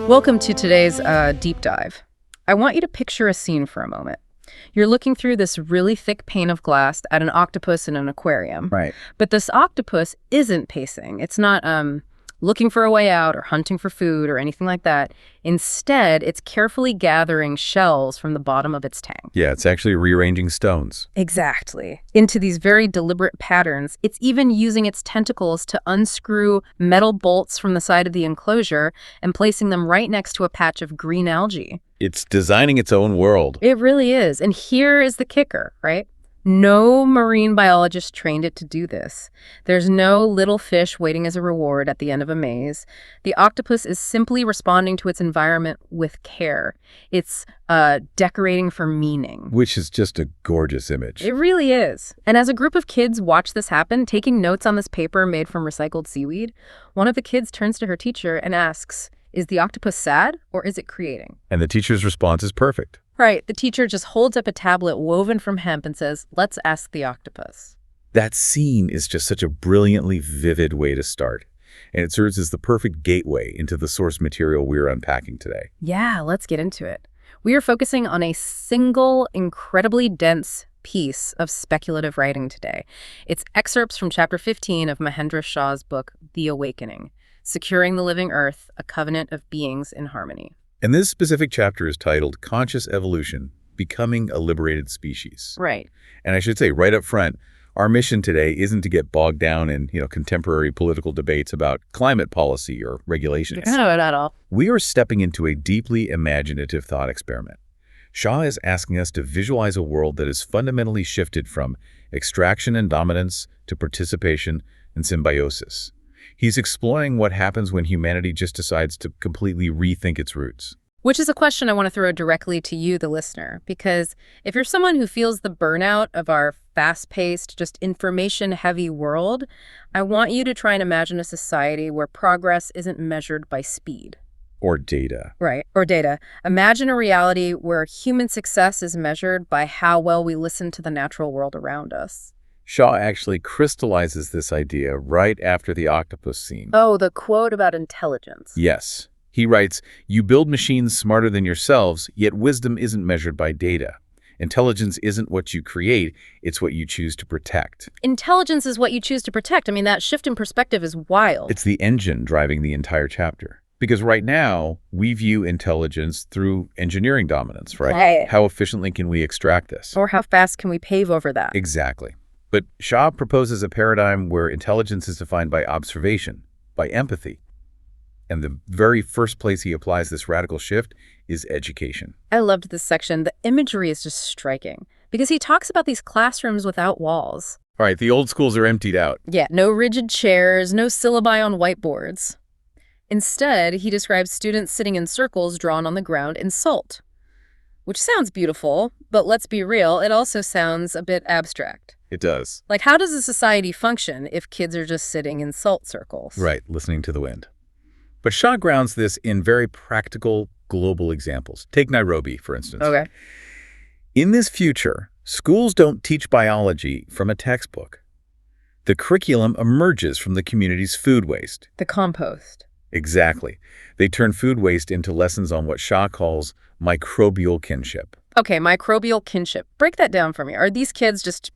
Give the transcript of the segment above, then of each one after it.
Welcome to today's deep dive. I want you to picture a scene for a moment. You're looking through this really thick pane of glass at an octopus in an aquarium. Right. But this octopus isn't pacing. It's not looking for a way out or hunting for food or anything like that. Instead, it's carefully gathering shells from the bottom of its tank. Yeah, it's actually rearranging stones. Exactly. Into these very deliberate patterns. It's even using its tentacles to unscrew metal bolts from the side of the enclosure and placing them right next to a patch of green algae. It's designing its own world. It really is. And here is the kicker, right? No marine biologist trained it to do this. There's no little fish waiting as a reward at the end of a maze. The octopus is simply responding to its environment with care. It's decorating for meaning. Which is just a gorgeous image. It really is. And as a group of kids watch this happen, taking notes on this paper made from recycled seaweed, one of the kids turns to her teacher and asks, "Is the octopus sad or is it creating?" And the teacher's response is perfect. Right. The teacher just holds up a tablet woven from hemp and says, "Let's ask the octopus." That scene is just such a brilliantly vivid way to start. And it serves as the perfect gateway into the source material we're unpacking today. Yeah, let's get into it. We are focusing on a single, incredibly dense piece of speculative writing today. It's excerpts from Chapter 15 of Mahendra Shah's book, The Awakening, Securing the Living Earth, A Covenant of Beings in Harmony. And this specific chapter is titled Conscious Evolution, Becoming a Liberated Species. Right. And I should say right up front, our mission today isn't to get bogged down in, contemporary political debates about climate policy or regulations. No, not at all. We are stepping into a deeply imaginative thought experiment. Shah is asking us to visualize a world that is fundamentally shifted from extraction and dominance to participation and symbiosis. He's exploring what happens when humanity just decides to completely rethink its roots. Which is a question I want to throw directly to you, the listener, because if you're someone who feels the burnout of our fast-paced, just information-heavy world, I want you to try and imagine a society where progress isn't measured by speed. Or data. Right, or data. Imagine a reality where human success is measured by how well we listen to the natural world around us. Shah actually crystallizes this idea right after the octopus scene. Oh, the quote about intelligence. Yes. He writes, "You build machines smarter than yourselves, yet wisdom isn't measured by data. Intelligence isn't what you create, it's what you choose to protect." Intelligence is what you choose to protect. I mean, that shift in perspective is wild. It's the engine driving the entire chapter. Because right now, we view intelligence through engineering dominance, right? Right. How efficiently can we extract this? Or how fast can we pave over that? Exactly. But Shah proposes a paradigm where intelligence is defined by observation, by empathy. And the very first place he applies this radical shift is education. I loved this section. The imagery is just striking because he talks about these classrooms without walls. All right, the old schools are emptied out. Yeah, no rigid chairs, no syllabi on whiteboards. Instead, he describes students sitting in circles drawn on the ground in salt, which sounds beautiful, but let's be real, it also sounds a bit abstract. It does. Like, how does a society function if kids are just sitting in salt circles? Right, listening to the wind. But Shah grounds this in very practical, global examples. Take Nairobi, for instance. Okay. In this future, schools don't teach biology from a textbook. The curriculum emerges from the community's food waste. The compost. Exactly. They turn food waste into lessons on what Shah calls microbial kinship. Okay, microbial kinship. Break that down for me. Are these kids just,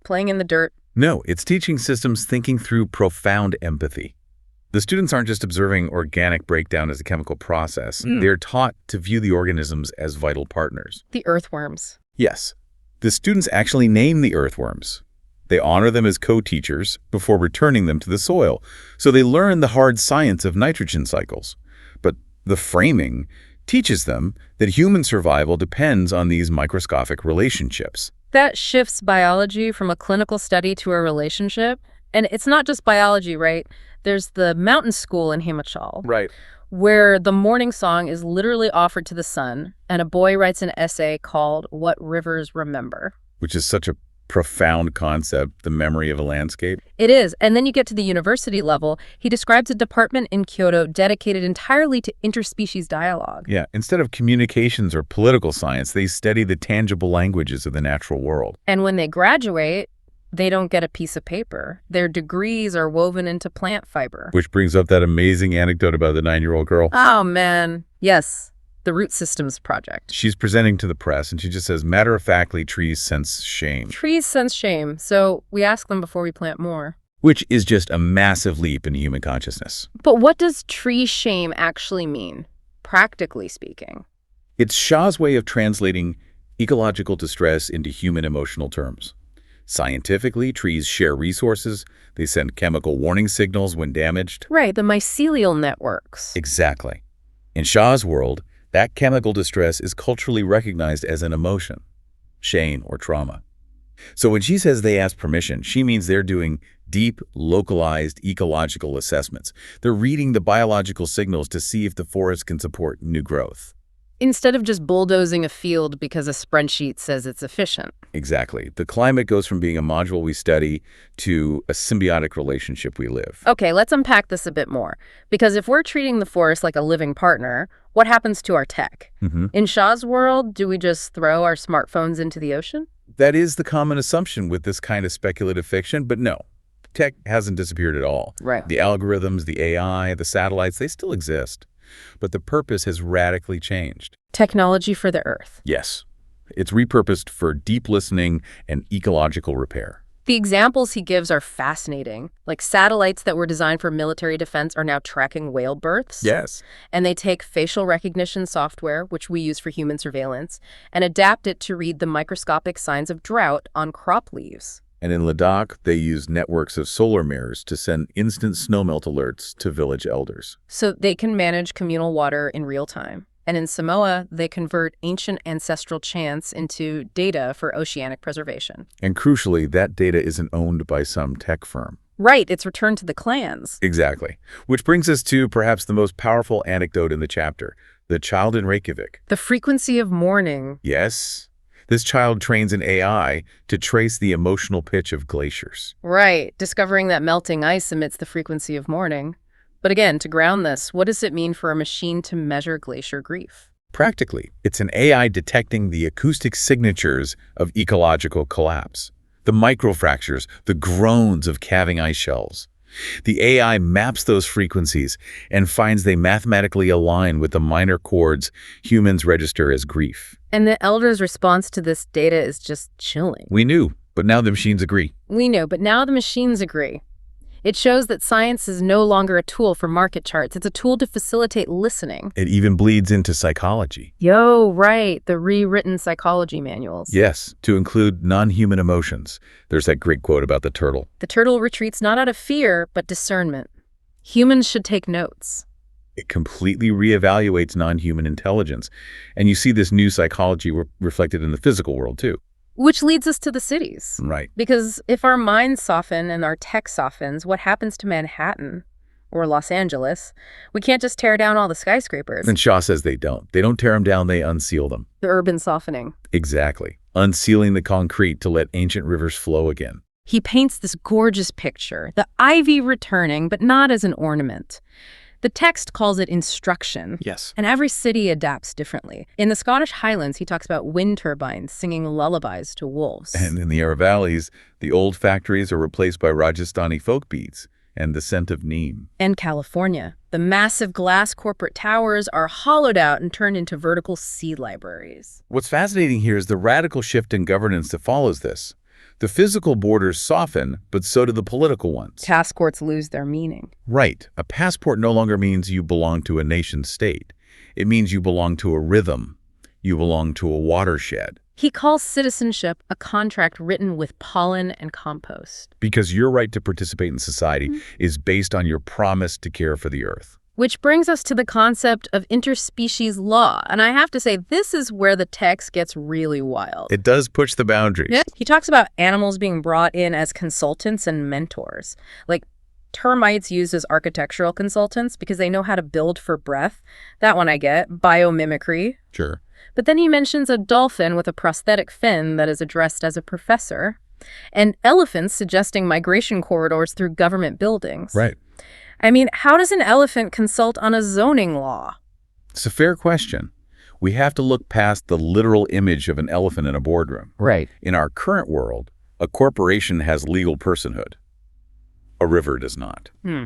playing in the dirt? No, it's teaching systems thinking through profound empathy. The students aren't just observing organic breakdown as a chemical process. They're taught to view the organisms as vital partners. The earthworms. Yes. The students actually name the earthworms. They honor them as co-teachers before returning them to the soil. So they learn the hard science of nitrogen cycles. But the framing teaches them that human survival depends on these microscopic relationships. That shifts biology from a clinical study to a relationship. And it's not just biology, right? There's the mountain school in Himachal, Right. where the morning song is literally offered to the sun, and a boy writes an essay called What Rivers Remember. Which is such a profound concept, the memory of a landscape. It is. And then you get to the university level. He describes a department in Kyoto dedicated entirely to interspecies dialogue. Yeah, instead of communications or political science, they study the tangible languages of the natural world. And when they graduate, they don't get a piece of paper. Their degrees are woven into plant fiber. Which brings up that amazing anecdote about the 9-year-old girl. Oh, man. Yes, the Root Systems Project. She's presenting to the press, and she just says, matter-of-factly, trees sense shame. Trees sense shame, so we ask them before we plant more. Which is just a massive leap in human consciousness. But what does tree shame actually mean, practically speaking? It's Shaw's way of translating ecological distress into human emotional terms. Scientifically, trees share resources. They send chemical warning signals when damaged. Right, the mycelial networks. Exactly. In Shaw's world, that chemical distress is culturally recognized as an emotion, shame or trauma. So when she says they ask permission, she means they're doing deep, localized ecological assessments. They're reading the biological signals to see if the forest can support new growth. Instead of just bulldozing a field because a spreadsheet says it's efficient. Exactly. The climate goes from being a module we study to a symbiotic relationship we live. Okay, let's unpack this a bit more. Because if we're treating the forest like a living partner, what happens to our tech? In Shaw's world, do we just throw our smartphones into the ocean? That is the common assumption with this kind of speculative fiction, but no. Tech hasn't disappeared at all. Right. The algorithms, the AI, the satellites, they still exist. But the purpose has radically changed. Technology for the Earth. Yes. It's repurposed for deep listening and ecological repair. The examples he gives are fascinating. Like satellites that were designed for military defense are now tracking whale births. Yes. And they take facial recognition software, which we use for human surveillance, and adapt it to read the microscopic signs of drought on crop leaves. And in Ladakh, they use networks of solar mirrors to send instant snowmelt alerts to village elders. So they can manage communal water in real time. And in Samoa, they convert ancient ancestral chants into data for oceanic preservation. And crucially, that data isn't owned by some tech firm. Right, it's returned to the clans. Exactly. Which brings us to perhaps the most powerful anecdote in the chapter, the child in Reykjavik. The frequency of mourning. Yes. This child trains an AI to trace the emotional pitch of glaciers. Right, discovering that melting ice emits the frequency of mourning. But again, to ground this, what does it mean for a machine to measure glacier grief? Practically, it's an AI detecting the acoustic signatures of ecological collapse, the microfractures, the groans of calving ice shelves. The AI maps those frequencies and finds they mathematically align with the minor chords humans register as grief. And the elders' response to this data is just chilling. We knew, but now the machines agree. We know, but now the machines agree. It shows that science is no longer a tool for market charts. It's a tool to facilitate listening. It even bleeds into psychology. Yo, right, the rewritten psychology manuals. Yes, to include non-human emotions. There's that great quote about the turtle. The turtle retreats not out of fear, but discernment. Humans should take notes. It completely reevaluates non-human intelligence. And you see this new psychology reflected in the physical world, too. Which leads us to the cities. Right. Because if our minds soften and our tech softens, what happens to Manhattan or Los Angeles? We can't just tear down all the skyscrapers. And Shaw says they don't. They don't tear them down, they unseal them. The urban softening. Exactly. Unsealing the concrete to let ancient rivers flow again. He paints this gorgeous picture, the ivy returning, but not as an ornament. The text calls it instruction. Yes. And every city adapts differently. In the Scottish Highlands, he talks about wind turbines singing lullabies to wolves. And in the Yarra Valleys, the old factories are replaced by Rajasthani folk beats and the scent of neem. And California, the massive glass corporate towers are hollowed out and turned into vertical seed libraries. What's fascinating here is the radical shift in governance that follows this. The physical borders soften, but so do the political ones. Passports lose their meaning. Right. A passport no longer means you belong to a nation state. It means you belong to a rhythm. You belong to a watershed. He calls citizenship a contract written with pollen and compost. Because your right to participate in society is based on your promise to care for the earth. Which brings us to the concept of interspecies law. And I have to say, this is where the text gets really wild. It does push the boundaries. Yeah. He talks about animals being brought in as consultants and mentors. Like termites used as architectural consultants because they know how to build for breath. That one I get. Biomimicry. Sure. But then he mentions a dolphin with a prosthetic fin that is addressed as a professor. And elephants suggesting migration corridors through government buildings. Right. I mean, how does an elephant consult on a zoning law? It's a fair question. We have to look past the literal image of an elephant in a boardroom. Right. In our current world, A corporation has legal personhood. A river does not. Hmm.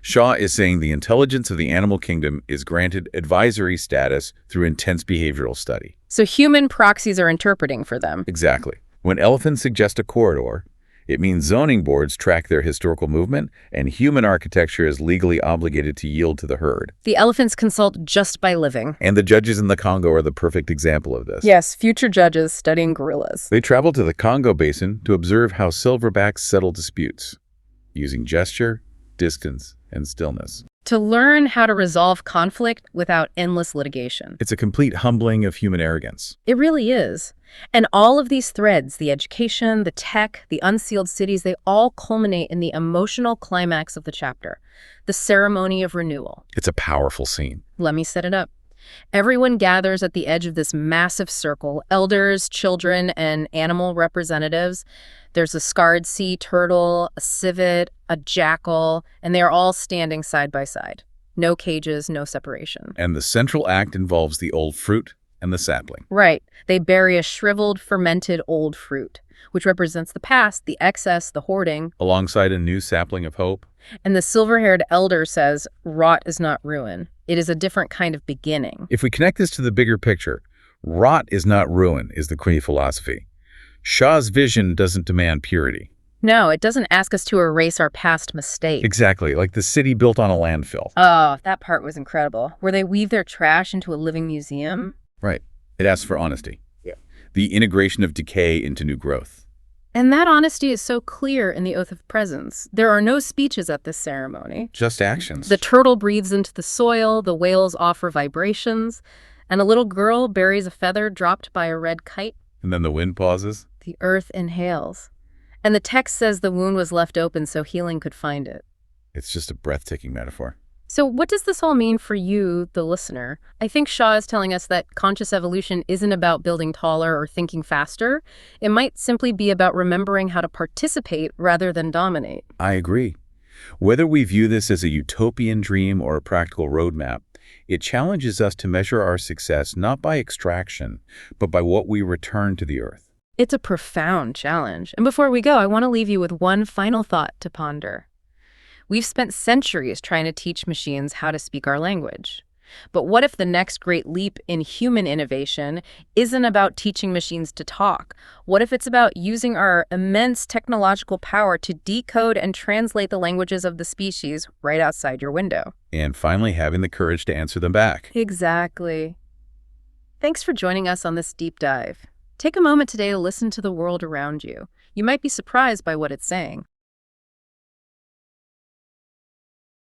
Shaw is saying the intelligence of the animal kingdom is granted advisory status through intense behavioral study. So human proxies are interpreting for them. Exactly. When elephants suggest a corridor, it means zoning boards track their historical movement, and human architecture is legally obligated to yield to the herd. The elephants consult just by living. And the judges in the Congo are the perfect example of this. Yes, future judges studying gorillas. They travel to the Congo Basin to observe how silverbacks settle disputes, using gesture, distance, and stillness. To learn how to resolve conflict without endless litigation. It's a complete humbling of human arrogance. It really is. And all of these threads, the education, the tech, the unsealed cities, they all culminate in the emotional climax of the chapter, the ceremony of renewal. It's a powerful scene. Let me set it up. Everyone gathers at the edge of this massive circle, elders, children, and animal representatives. There's a scarred sea turtle, a civet, a jackal, and they are all standing side by side. No cages, no separation. And the central act involves the old fruit and the sapling. Right. They bury a shriveled, fermented old fruit, which represents the past, the excess, the hoarding. Alongside a new sapling of hope. And the silver-haired elder says, rot is not ruin. It is a different kind of beginning. If we connect this to the bigger picture, rot is not ruin is the key philosophy. Shaw's vision doesn't demand purity. No, it doesn't ask us to erase our past mistakes. Exactly, like the city built on a landfill. Oh, that part was incredible. Where they weave their trash into a living museum. Right. It asks for honesty. Yeah. The integration of decay into new growth. And that honesty is so clear in the oath of presence. There are no speeches at this ceremony. Just actions. The turtle breathes into the soil, the whales offer vibrations, and a little girl buries a feather dropped by a red kite. And then the wind pauses. The earth inhales. And the text says the wound was left open so healing could find it. It's just a breathtaking metaphor. So what does this all mean for you, the listener? I think Shaw is telling us that conscious evolution isn't about building taller or thinking faster. It might simply be about remembering how to participate rather than dominate. I agree. Whether we view this as a utopian dream or a practical roadmap, it challenges us to measure our success not by extraction, but by what we return to the earth. It's a profound challenge. And before we go, I want to leave you with one final thought to ponder. We've spent centuries trying to teach machines how to speak our language. But what if the next great leap in human innovation isn't about teaching machines to talk? What if it's about using our immense technological power to decode and translate the languages of the species right outside your window? And finally, having the courage to answer them back. Exactly. Thanks for joining us on this deep dive. Take a moment today to listen to the world around you. You might be surprised by what it's saying.